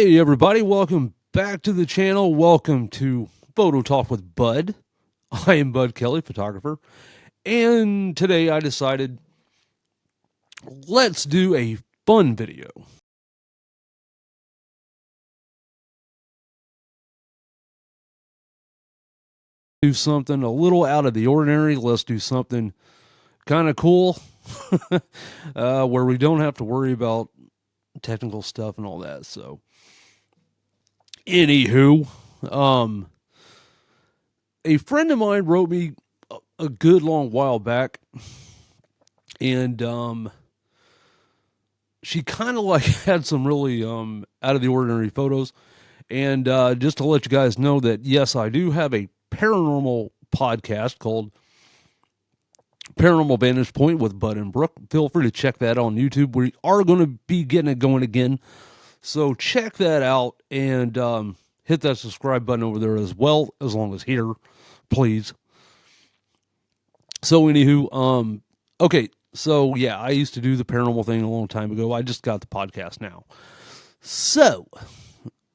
Hey everybody, welcome back to the channel. Welcome to Photo Talk with Bud. I am Bud Kelly, photographer, and today I decided let's do a fun video. Do something a little out of the ordinary. Let's do something kind of cool where we don't have to worry about technical stuff and all that. So, anywho, um, a friend of mine wrote me a good long while back, and she kind of like had some really out of the ordinary photos. And just to let you guys know that yes, I do have a paranormal podcast called Paranormal Vantage Point with Bud and Brooke. Feel free to check that on YouTube. We are going to be getting it going again, so check that out and hit that subscribe button over there as well, as long as here, please. So anywho, okay, so yeah, I used to do the paranormal thing a long time ago. I just got the podcast now. So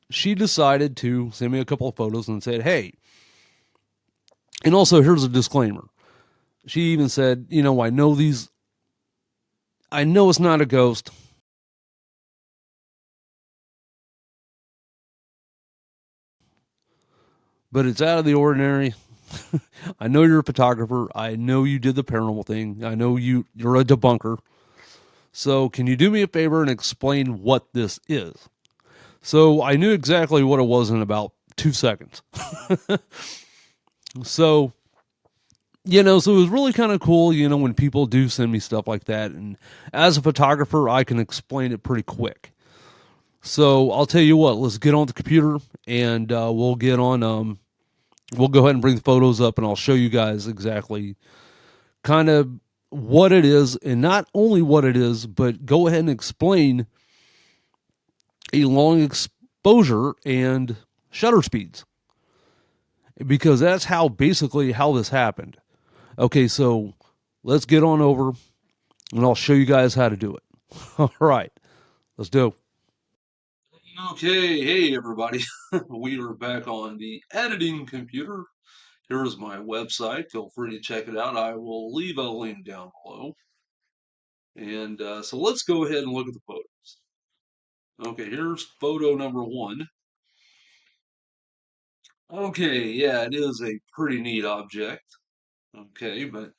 she decided to send me a couple of photos and said, hey, and also here's a disclaimer. She even said, I know these, I know it's not a ghost, but it's out of the ordinary. I know you're a photographer. I know you did the paranormal thing. I know you're a debunker. So can you do me a favor and explain what this is? So I knew exactly what it was in about 2 seconds. So so it was really kind of cool, when people do send me stuff like that. And as a photographer, I can explain it pretty quick. So I'll tell you what, let's get on the computer and we'll get on, we'll go ahead and bring the photos up and I'll show you guys exactly kind of what it is. And not only what it is, but go ahead and explain a long exposure and shutter speeds. Because that's how basically how this happened. Okay, so let's get on over and I'll show you guys how to do it. All right, let's do it. Okay, hey everybody. We are back on the editing computer. Here's my website. Feel free to check it out. I will leave a link down below. And so let's go ahead and look at the photos. Okay, here's photo number one. Okay, yeah, it is a pretty neat object. Okay, but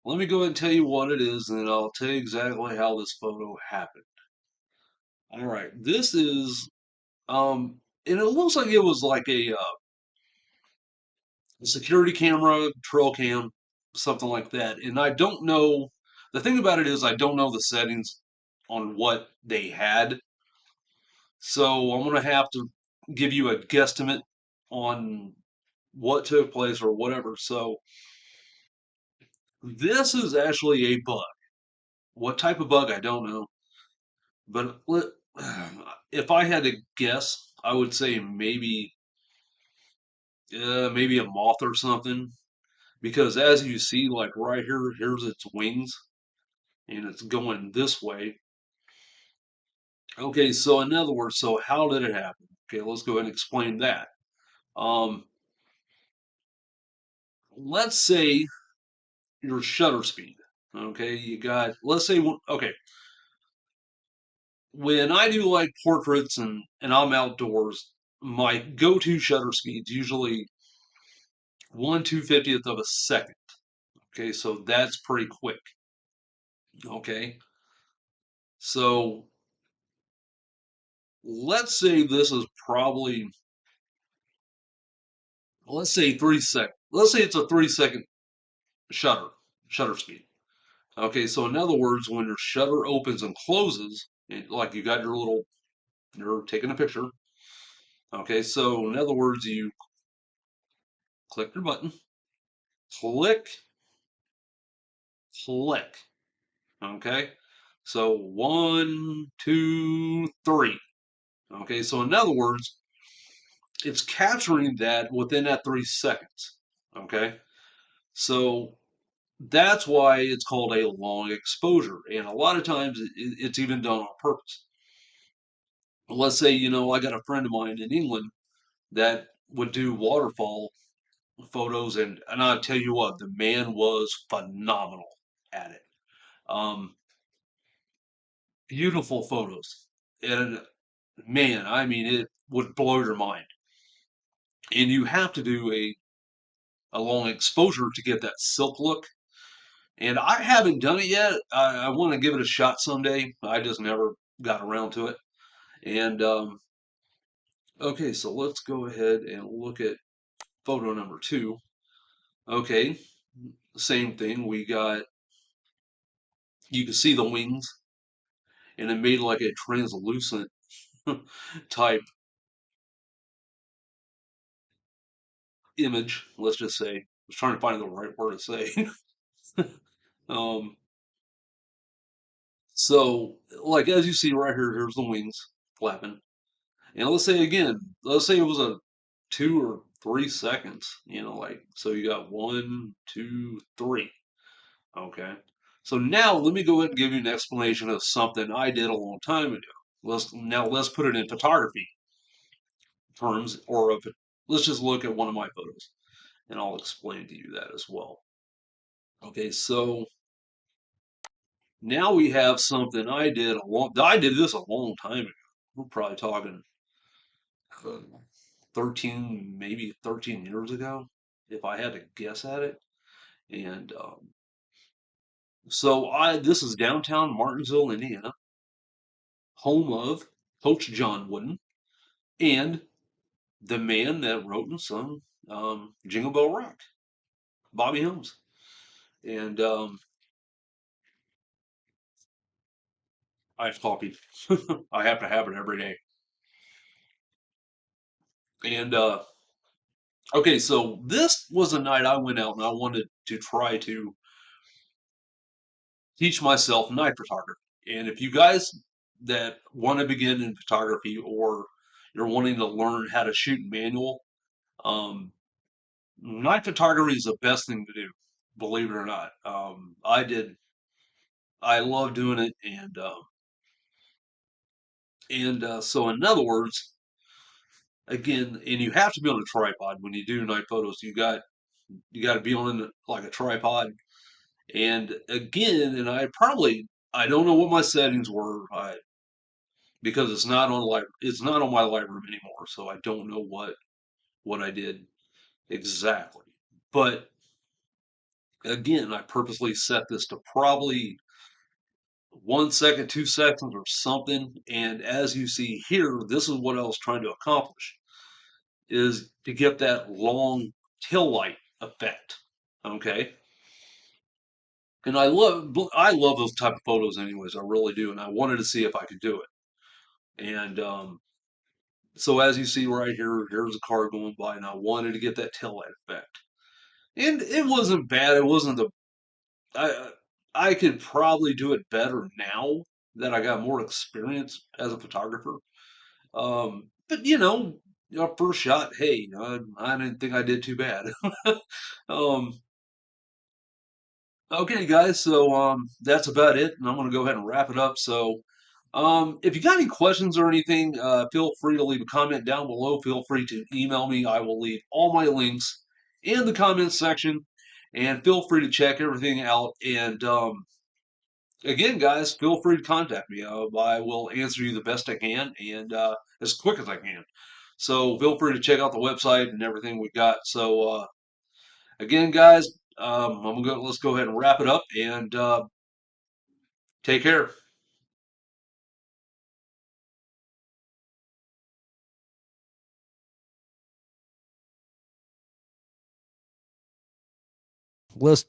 let me go ahead and tell you what it is, and then I'll tell you exactly how this photo happened. All right, this is and it looks like it was like a security camera, trail cam, something like that. And I don't know. The thing about it is, I don't know the settings on what they had, so I'm gonna have to give you a guesstimate on what took place or whatever. So this is actually a bug. What type of bug, I don't know. But if I had to guess, I would say maybe a moth or something. Because as you see, like right here, here's its wings, and it's going this way. Okay, so in other words, so how did it happen? Okay, let's go ahead and explain that. Um, let's say your shutter speed. Okay, you got, let's say, okay, when I do like portraits and I'm outdoors, my go-to shutter speed's usually 1/250th of a second. Okay, so that's pretty quick. Okay, so let's say this is probably, let's say 3 second. Let's say it's a 3 second shutter speed. Okay, so in other words, when your shutter opens and closes, like you got your little, you're taking a picture. Okay, so in other words, you click your button, click, click. Okay, so 1, 2, 3. Okay, so in other words, it's capturing that within that 3 seconds. Okay, so that's why it's called a long exposure, and a lot of times it's even done on purpose. let's say, I got a friend of mine in England that would do waterfall photos, and I'll tell you what, the man was phenomenal at it. Um, Beautiful photos. And man, I mean, it would blow your mind. And you have to do a long exposure to get that silk look. And I haven't done it yet. I want to give it a shot someday. I just never got around to it. And okay, so let's go ahead and look at photo number two. Okay, same thing. We got, you can see the wings, and it made like a translucent type image, let's just say. I was trying to find the right word to say. um, so, like as you see right here, here's the wings flapping. And let's say again, let's say it was a 2 or 3 seconds, like, so you got 1, 2, 3. Okay. So now let me go ahead and give you an explanation of something I did a long time ago. Let's put it in photography terms, or of let's just look at one of my photos, and I'll explain to you that as well. Okay, so now we have something I did this a long time ago. We're probably talking uh, 13, maybe 13 years ago, if I had to guess at it. And so this is downtown Martinsville, Indiana, home of Coach John Wooden and the man that wrote and sung Jingle Bell Rock, Bobby Helms. And iced coffee. I have to have it every day. And okay, so this was a night I went out and I wanted to try to teach myself night photography. And if you guys that want to begin in photography, or you're wanting to learn how to shoot manual, um, night photography is the best thing to do, believe it or not. I love doing it. And so in other words, again, and you have to be on a tripod when you do night photos. You got to be on like a tripod. And again, and I don't know what my settings were, because it's not on my Lightroom anymore, so I don't know what I did exactly. But again, I purposely set this to probably 1 second, 2 seconds, or something. And as you see here, this is what I was trying to accomplish, is to get that long tail light effect. Okay. And I love those type of photos anyways. I really do. And I wanted to see if I could do it. And so as you see right here, here's a car going by, and I wanted to get that tail light effect. And it wasn't bad. It wasn't the I I could probably do it better now that I got more experience as a photographer. But first shot, hey, I didn't think I did too bad. um, okay, guys, so that's about it, and I'm gonna go ahead and wrap it up. So, if you got any questions or anything, feel free to leave a comment down below. Feel free to email me. I will leave all my links in the comments section, and feel free to check everything out. And again, guys, feel free to contact me. I will answer you the best I can, and as quick as I can. So feel free to check out the website and everything we got. So again, guys, let's go ahead and wrap it up, and take care. Let's